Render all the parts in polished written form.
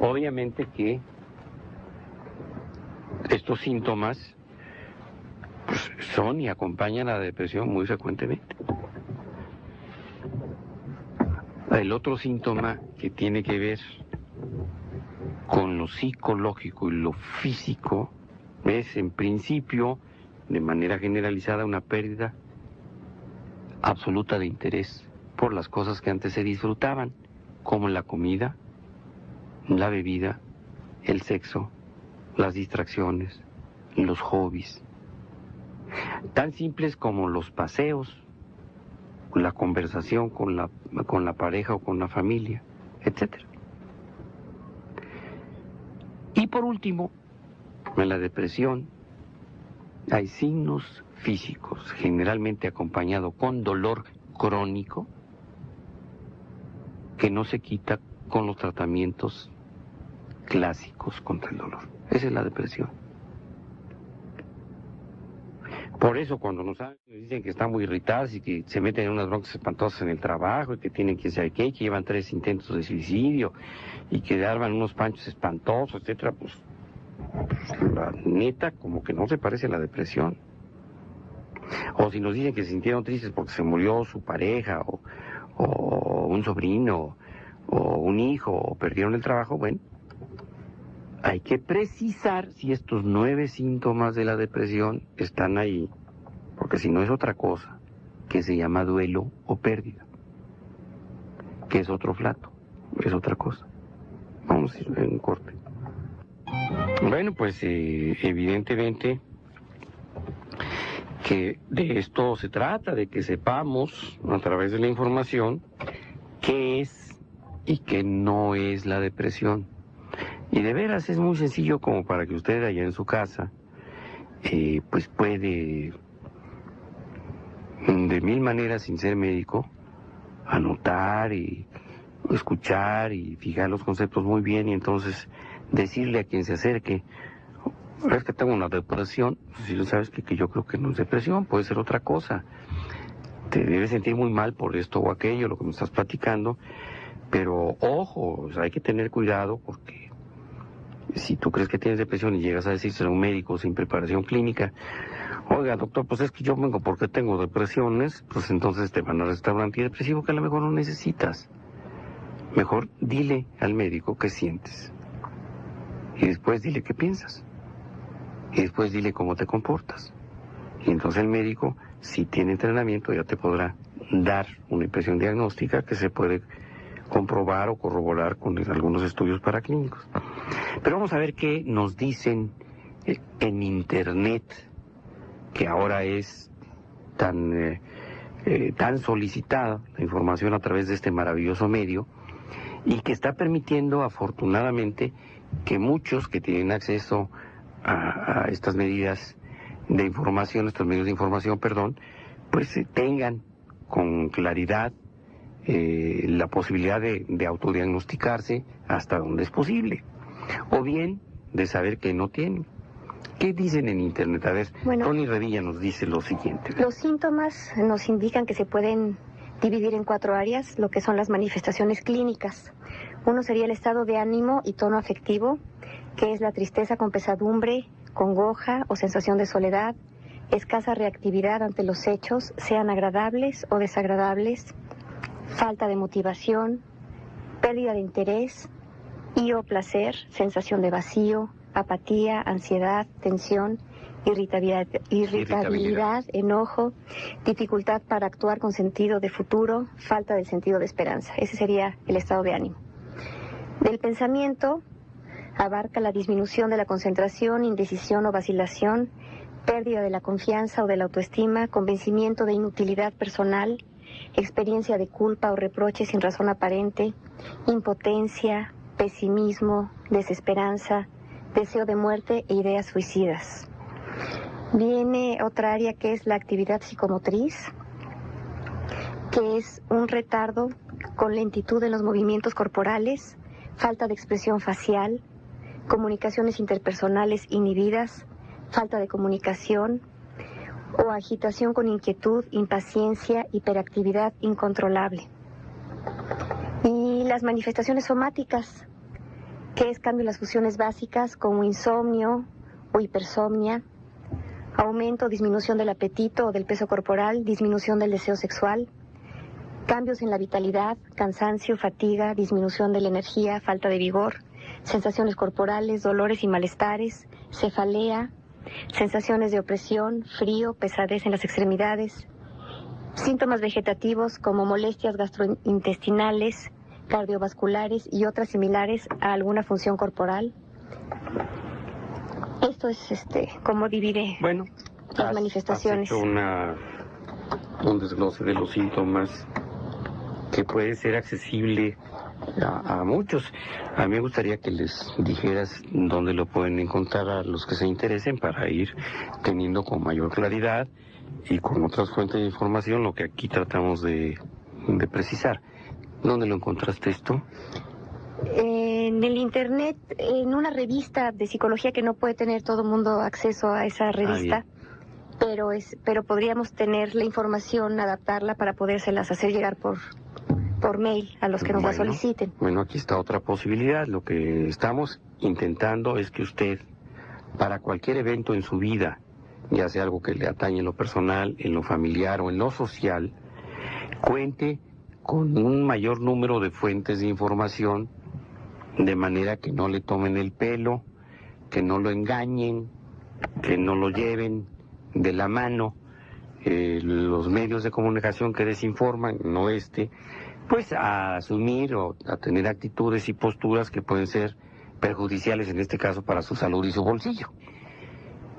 Obviamente que estos síntomas pues, son y acompañan a la depresión muy frecuentemente. El otro síntoma que tiene que ver con lo psicológico y lo físico es, en principio, de manera generalizada, una pérdida absoluta de interés por las cosas que antes se disfrutaban, como la comida, la bebida, el sexo, las distracciones, los hobbies, tan simples como los paseos, la conversación con la pareja o con la familia, etc. Y por último, en la depresión hay signos físicos, generalmente acompañado con dolor crónico, que no se quita con los tratamientos clásicos contra el dolor. Esa es la depresión. Por eso cuando nos dicen que están muy irritados y que se meten en unas broncas espantosas en el trabajo y que tienen que saber qué, que llevan 3 intentos de suicidio y que arman unos panchos espantosos, etcétera, pues la neta como que no se parece a la depresión. O si nos dicen que se sintieron tristes porque se murió su pareja o un sobrino o un hijo o perdieron el trabajo, bueno, hay que precisar si estos 9 síntomas de la depresión están ahí, porque si no es otra cosa, que se llama duelo o pérdida, que es otro plato, es otra cosa. Vamos a ir en corte. Bueno, pues evidentemente que de esto se trata, de que sepamos a través de la información qué es y qué no es la depresión. Y de veras es muy sencillo como para que usted allá en su casa, pues puede, de 1000 maneras sin ser médico, anotar y escuchar y fijar los conceptos muy bien y entonces decirle a quien se acerque, es que tengo una depresión, si tú sabes que yo creo que no es depresión, puede ser otra cosa. Te debes sentir muy mal por esto o aquello, lo que me estás platicando, pero ojo, o sea, hay que tener cuidado porque si tú crees que tienes depresión y llegas a decírselo a un médico sin preparación clínica, oiga, doctor, pues es que yo vengo porque tengo depresiones, pues entonces te van a recetar un antidepresivo que a lo mejor no necesitas. Mejor dile al médico qué sientes. Y después dile qué piensas. Y después dile cómo te comportas. Y entonces el médico, si tiene entrenamiento, ya te podrá dar una impresión diagnóstica que se puede comprobar o corroborar con algunos estudios paraclínicos. Pero vamos a ver qué nos dicen en Internet, que ahora es tan solicitada la información a través de este maravilloso medio y que está permitiendo afortunadamente que muchos que tienen acceso a estas medidas de información, estos medios de información, pues tengan con claridad la posibilidad de autodiagnosticarse hasta donde es posible, o bien de saber que no tienen. ¿Qué dicen en Internet? A ver, bueno, Tony Revilla nos dice lo siguiente. Los síntomas nos indican que se pueden dividir en 4 áreas, lo que son las manifestaciones clínicas. Uno sería el estado de ánimo y tono afectivo, que es la tristeza con pesadumbre, congoja o sensación de soledad, escasa reactividad ante los hechos, sean agradables o desagradables, falta de motivación, pérdida de interés y o placer, sensación de vacío, apatía, ansiedad, tensión, irritabilidad, enojo, dificultad para actuar con sentido de futuro, falta del sentido de esperanza. Ese sería el estado de ánimo. Del pensamiento abarca la disminución de la concentración, indecisión o vacilación, pérdida de la confianza o de la autoestima, convencimiento de inutilidad personal, experiencia de culpa o reproche sin razón aparente, impotencia, pesimismo, desesperanza, deseo de muerte e ideas suicidas. Viene otra área que es la actividad psicomotriz, que es un retardo con lentitud en los movimientos corporales, falta de expresión facial, comunicaciones interpersonales inhibidas, falta de comunicación o agitación con inquietud, impaciencia, hiperactividad incontrolable. Y las manifestaciones somáticas, que es cambio en las funciones básicas como insomnio o hipersomnia, aumento o disminución del apetito o del peso corporal, disminución del deseo sexual, cambios en la vitalidad, cansancio, fatiga, disminución de la energía, falta de vigor, sensaciones corporales, dolores y malestares, cefalea, sensaciones de opresión, frío, pesadez en las extremidades, síntomas vegetativos como molestias gastrointestinales, cardiovasculares y otras similares a alguna función corporal. Esto es cómo divide las manifestaciones. Has hecho un desglose de los síntomas que puede ser accesible a muchos. A mí me gustaría que les dijeras dónde lo pueden encontrar a los que se interesen para ir teniendo con mayor claridad y con otras fuentes de información lo que aquí tratamos de precisar. ¿Dónde lo encontraste esto? En el internet, en una revista de psicología que no puede tener todo el mundo acceso a esa revista, pero podríamos tener la información, adaptarla para podérselas hacer llegar por mail a los que nos la soliciten. Bueno, aquí está otra posibilidad. Lo que estamos intentando es que usted, para cualquier evento en su vida, ya sea algo que le atañe en lo personal, en lo familiar o en lo social, cuente con un mayor número de fuentes de información, de manera que no le tomen el pelo, que no lo engañen, que no lo lleven de la mano. Los medios de comunicación que desinforman, pues a asumir o a tener actitudes y posturas que pueden ser perjudiciales, en este caso, para su salud y su bolsillo.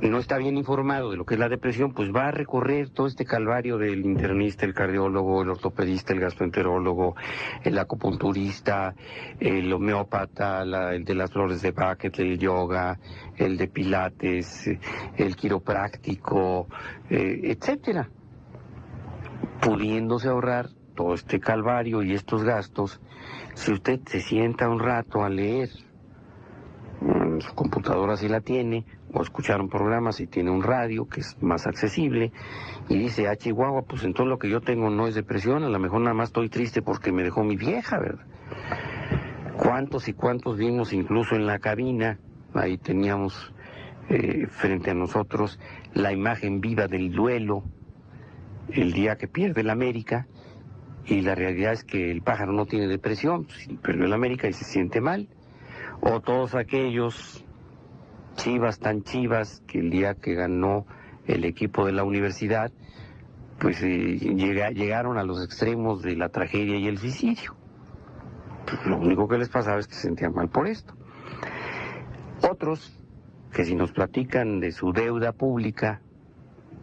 No está bien informado de lo que es la depresión, pues va a recorrer todo este calvario del internista, el cardiólogo, el ortopedista, el gastroenterólogo, el acupunturista, el homeópata, el de las flores de Bach, el yoga, el de pilates, el quiropráctico, etcétera, pudiéndose ahorrar todo este calvario y estos gastos si usted se sienta un rato a leer. Su computadora si la tiene, o escuchar un programa si tiene un radio, que es más accesible, y dice, Chihuahua, pues entonces lo que yo tengo no es depresión, a lo mejor nada más estoy triste porque me dejó mi vieja, ¿verdad? ¿Cuántos y cuántos vimos incluso en la cabina? Ahí teníamos frente a nosotros la imagen viva del duelo, el día que pierde el América, y la realidad es que el pájaro no tiene depresión, perdió el América y se siente mal. O todos aquellos chivas tan chivas que el día que ganó el equipo de la universidad, pues llegaron a los extremos de la tragedia y el suicidio. Pues lo único que les pasaba es que se sentían mal por esto. Otros, que si nos platican de su deuda pública,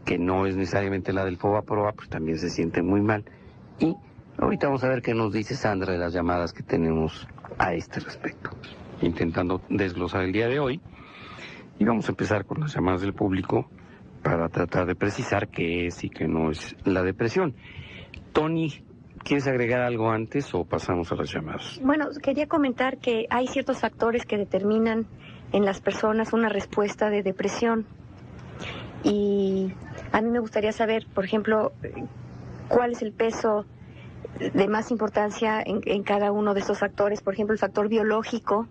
que no es necesariamente la del Fobaproa, pues también se sienten muy mal. Y ahorita vamos a ver qué nos dice Sandra de las llamadas que tenemos a este respecto, intentando desglosar el día de hoy, y vamos a empezar con las llamadas del público para tratar de precisar qué es y qué no es la depresión. Tony, ¿quieres agregar algo antes o pasamos a las llamadas? Bueno, quería comentar que hay ciertos factores que determinan en las personas una respuesta de depresión, y a mí me gustaría saber, por ejemplo, cuál es el peso de más importancia en cada uno de estos factores. Por ejemplo, el factor biológico,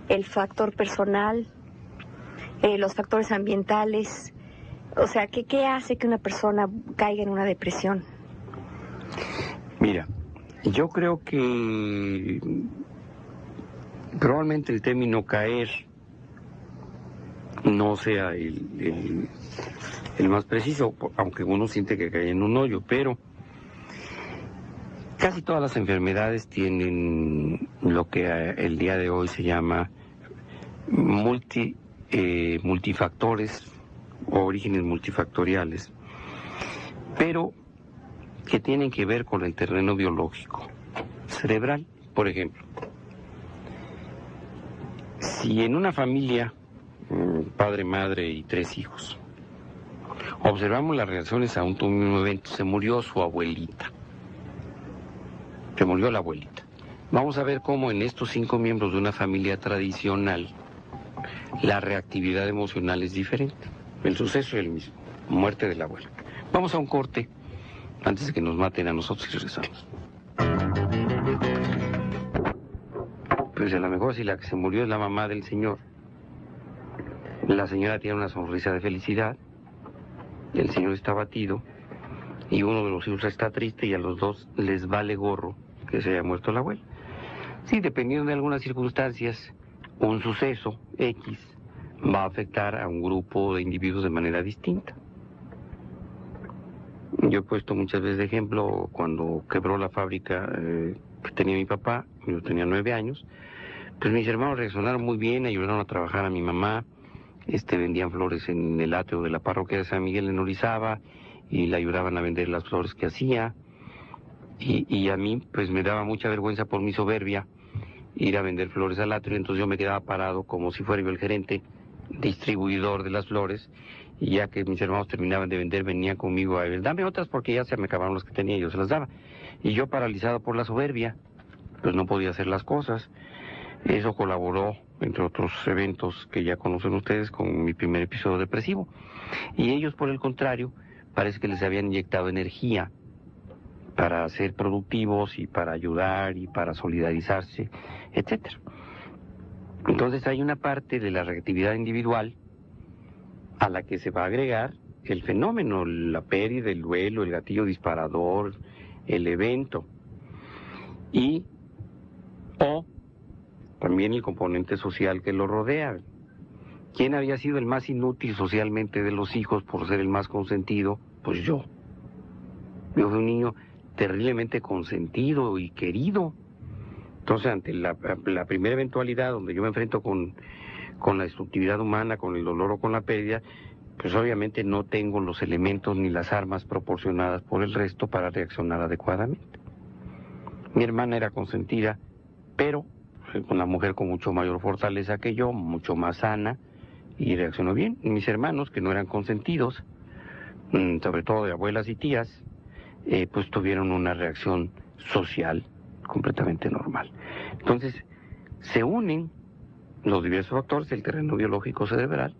el factor personal, los factores ambientales. O sea, ¿qué hace que una persona caiga en una depresión? Mira, yo creo que probablemente el término caer no sea el más preciso, aunque uno siente que cae en un hoyo, pero casi todas las enfermedades tienen lo que el día de hoy se llama multifactores o orígenes multifactoriales, pero que tienen que ver con el terreno biológico, cerebral. Por ejemplo, si en una familia, padre, madre y 3 hijos, observamos las reacciones a un mismo evento, se murió su abuelita, se murió la abuelita. Vamos a ver cómo en estos 5 miembros de una familia tradicional la reactividad emocional es diferente. El suceso es el mismo, muerte de la abuela. Vamos a un corte antes de que nos maten a nosotros y regresamos. Pues a lo mejor si la que se murió es la mamá del señor, la señora tiene una sonrisa de felicidad, el señor está abatido y uno de los hijos está triste y a los dos les vale gorro que se haya muerto la abuela. Sí, dependiendo de algunas circunstancias, un suceso X va a afectar a un grupo de individuos de manera distinta. Yo he puesto muchas veces de ejemplo cuando quebró la fábrica que tenía mi papá, yo tenía 9 años, pues mis hermanos reaccionaron muy bien, ayudaron a trabajar a mi mamá, vendían flores en el atrio de la parroquia de San Miguel en Orizaba y le ayudaban a vender las flores que hacía. Y a mí pues me daba mucha vergüenza por mi soberbia ir a vender flores al atrio, entonces yo me quedaba parado como si fuera yo el gerente distribuidor de las flores, y ya que mis hermanos terminaban de vender venían conmigo a ver, dame otras porque ya se me acabaron las que tenía y yo se las daba. Y yo, paralizado por la soberbia, pues no podía hacer las cosas. Eso colaboró, entre otros eventos que ya conocen ustedes, con mi primer episodio depresivo. Y ellos, por el contrario, parece que les habían inyectado energía para ser productivos y para ayudar y para solidarizarse, etcétera. Entonces hay una parte de la reactividad individual a la que se va a agregar el fenómeno, la pérdida, el duelo, el gatillo disparador, el evento, o también el componente social que lo rodea. ¿Quién había sido el más inútil socialmente de los hijos por ser el más consentido? Pues yo. Yo fui un niño terriblemente consentido y querido. Entonces, ante la primera eventualidad donde yo me enfrento con la destructividad humana, con el dolor o con la pérdida, pues obviamente no tengo los elementos ni las armas proporcionadas por el resto para reaccionar adecuadamente. Mi hermana era consentida, pero una mujer con mucho mayor fortaleza que yo, mucho más sana, y reaccionó bien. Mis hermanos, que no eran consentidos, sobre todo de abuelas y tías, pues tuvieron una reacción social completamente normal. Entonces, se unen los diversos factores, el terreno biológico cerebral,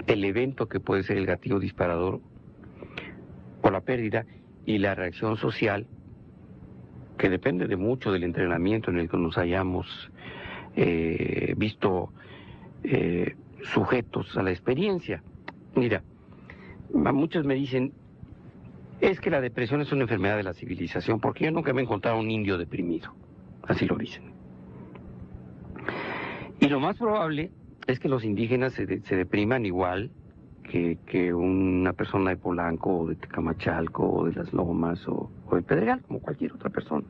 el evento que puede ser el gatillo disparador o la pérdida, y la reacción social, que depende de mucho del entrenamiento en el que nos hayamos visto sujetos a la experiencia. Mira, muchos me dicen, es que la depresión es una enfermedad de la civilización, porque yo nunca me he encontrado un indio deprimido, así lo dicen. Y lo más probable es que los indígenas se depriman igual que una persona de Polanco, o de Tecamachalco, o de Las Lomas, o de Pedregal, como cualquier otra persona.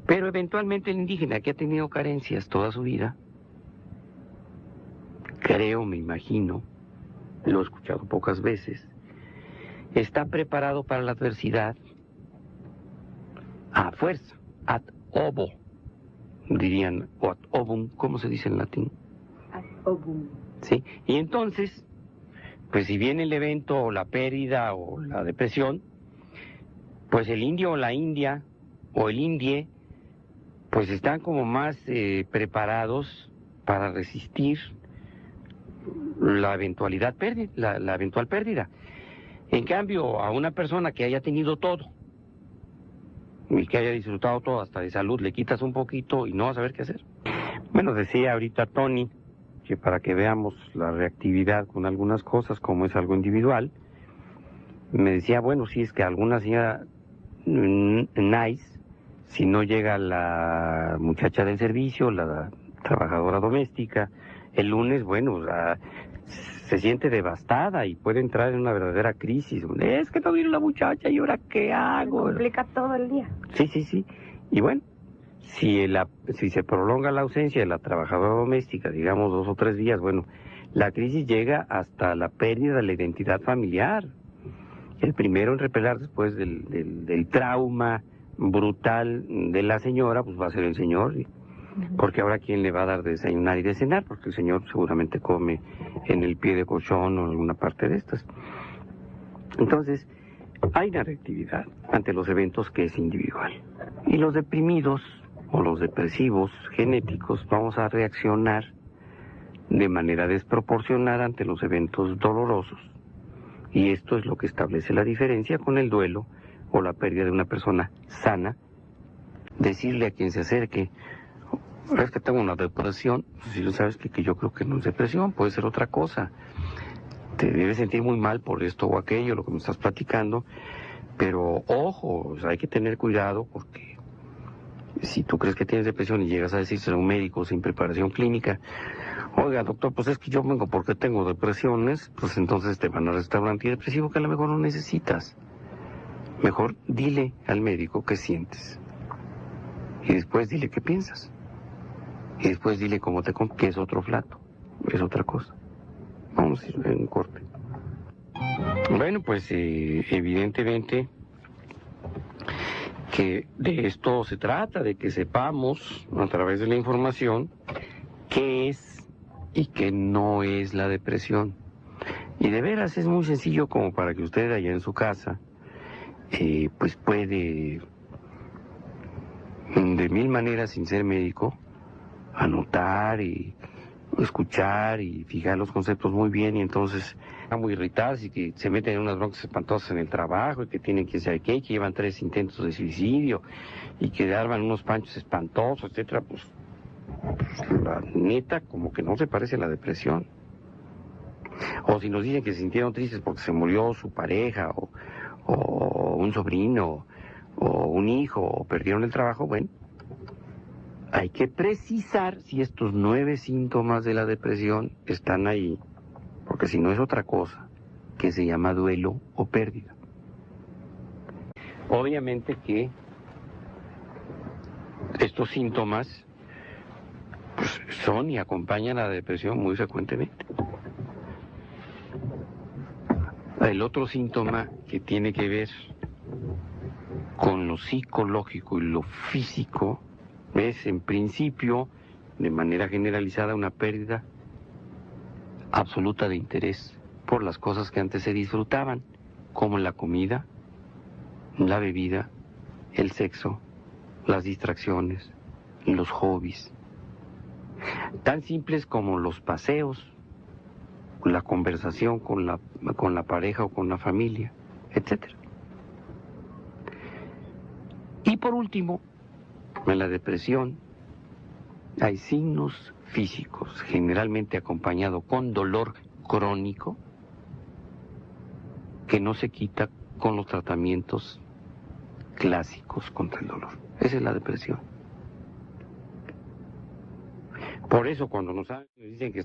Pero eventualmente el indígena, que ha tenido carencias toda su vida, creo, me imagino, lo he escuchado pocas veces, está preparado para la adversidad a fuerza, ad ovo, dirían, o ad ovum, ¿cómo se dice en latín? Ad ovum. Sí, y entonces, pues si viene el evento o la pérdida o la depresión, pues el indio o la india o el indie, pues están como más preparados para resistir la eventualidad pérdida, la eventual pérdida. En cambio, a una persona que haya tenido todo y que haya disfrutado todo, hasta de salud, le quitas un poquito y no va a saber qué hacer. Bueno, decía ahorita Tony que para que veamos la reactividad con algunas cosas, como es algo individual, me decía, bueno, si es que alguna señora nice, si no llega la muchacha del servicio, la trabajadora doméstica, el lunes, bueno, se siente devastada y puede entrar en una verdadera crisis. Es que no vino la muchacha y ahora qué hago. Se complica todo el día. Sí. Y bueno, si se prolonga la ausencia de la trabajadora doméstica, digamos 2 o 3 días, bueno, la crisis llega hasta la pérdida de la identidad familiar. El primero en repelar después del trauma brutal de la señora, pues va a ser el señor, porque ahora quién le va a dar de desayunar y de cenar, porque el señor seguramente come en el pie de colchón o en alguna parte de estas. Entonces, hay una reactividad ante los eventos que es individual. Y los deprimidos o los depresivos genéticos vamos a reaccionar de manera desproporcionada ante los eventos dolorosos. Y esto es lo que establece la diferencia con el duelo o la pérdida de una persona sana. Decirle a quien se acerque, Es que tengo una depresión, si lo sabes que yo creo que no es depresión, puede ser otra cosa. Te debes sentir muy mal por esto o aquello, lo que me estás platicando, pero ojo, o sea, hay que tener cuidado porque si tú crees que tienes depresión y llegas a decírselo a un médico sin preparación clínica, oiga doctor, pues es que yo vengo porque tengo depresiones, pues entonces te van a recetar un antidepresivo que a lo mejor no necesitas. Mejor dile al médico qué sientes y después dile qué piensas. Y después dile cómo que es otro plato, es otra cosa. Vamos a ir en corte. Bueno, pues evidentemente que de esto se trata, de que sepamos a través de la información qué es y qué no es la depresión. Y de veras es muy sencillo como para que usted allá en su casa, pues puede, de mil maneras sin ser médico, anotar y escuchar y fijar los conceptos muy bien y entonces están muy irritados y que se meten en unas broncas espantosas en el trabajo y que tienen que saber qué, que llevan 3 intentos de suicidio y que arman unos panchos espantosos, etcétera, pues la neta como que no se parece a la depresión. O si nos dicen que se sintieron tristes porque se murió su pareja o un sobrino o un hijo o perdieron el trabajo, bueno, hay que precisar si estos 9 síntomas de la depresión están ahí, porque si no es otra cosa que se llama duelo o pérdida. Obviamente que estos síntomas pues, son y acompañan a la depresión muy frecuentemente. El otro síntoma que tiene que ver con lo psicológico y lo físico es, en principio, de manera generalizada, una pérdida absoluta de interés por las cosas que antes se disfrutaban, como la comida, la bebida, el sexo, las distracciones, los hobbies, tan simples como los paseos, la conversación con la pareja o con la familia, etc. Y por último, en la depresión hay signos físicos, generalmente acompañado con dolor crónico, que no se quita con los tratamientos clásicos contra el dolor. Esa es la depresión. Por eso cuando nos dicen que